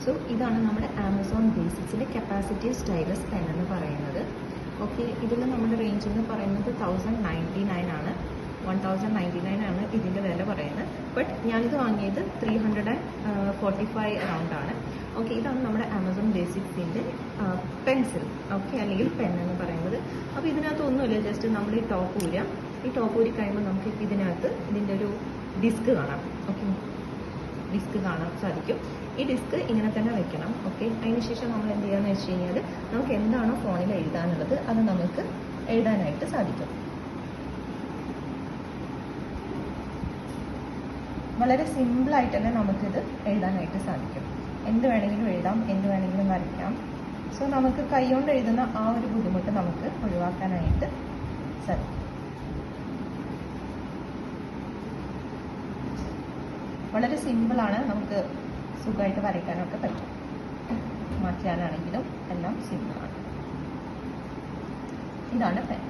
So ഇതാണ് നമ്മുടെ Amazon ബേസിക്സിലെ capacitive stylus pen എന്ന് പറയുന്നത്. ഓക്കെ, ഇതിൽ നമ്മുടെ റേഞ്ച് എന്ന് പറയുന്നത് 1099 ആണ്. 1099 ആണ് ഇതിൻ്റെ വില പറയുന്നത്. ബട്ട് ഞാനിത് വാങ്ങിയത് 345 അറൗണ്ട് ആണ്. ഓക്കെ, ഇതാണ് നമ്മുടെ ആമസോൺ ബേസിക്സിൻ്റെ പെൻസിൽ, ഓക്കെ, അല്ലെങ്കിൽ പെൻ എന്ന് പറയുന്നത്. അപ്പോൾ ഇതിനകത്ത് ഒന്നുമില്ല, ജസ്റ്റ് നമ്മൾ ഈ ടോപ്പ് ഊരാം. ഈ ടോപ്പ് ഊരി കഴിയുമ്പോൾ നമുക്ക് ഇതിനകത്ത് ഇതിൻ്റെ ഒരു ഡിസ്ക് കാണാം. ഓക്കെ, ഡിസ്ക് കാണാൻ സാധിക്കും. ഈ ഡിസ്ക് ഇങ്ങനെ തന്നെ വെക്കണം. ഓക്കെ, അതിനുശേഷം നമ്മൾ എന്ത് ചെയ്യാന്ന് വെച്ച് കഴിഞ്ഞാൽ നമുക്ക് എന്താണോ ഫോണിൽ എഴുതാനുള്ളത് അത് നമുക്ക് എഴുതാനായിട്ട് സാധിക്കും. വളരെ സിമ്പിളായിട്ട് തന്നെ നമുക്കിത് എഴുതാനായിട്ട് സാധിക്കും. എന്ത് വേണമെങ്കിലും എഴുതാം, എന്ത് വേണമെങ്കിലും വരയ്ക്കാം. സോ നമുക്ക് കൈകൊണ്ട് എഴുതുന്ന ആ ഒരു ബുദ്ധിമുട്ട് നമുക്ക് ഒഴിവാക്കാനായിട്ട് സാധിക്കും. വളരെ സിമ്പിളാണ്, നമുക്ക് സുഖമായിട്ട് വരയ്ക്കാനൊക്കെ പറ്റും. മാറ്റാനാണെങ്കിലും എല്ലാം സിമ്പിളാണ്. ഇതാണ് പെൻ.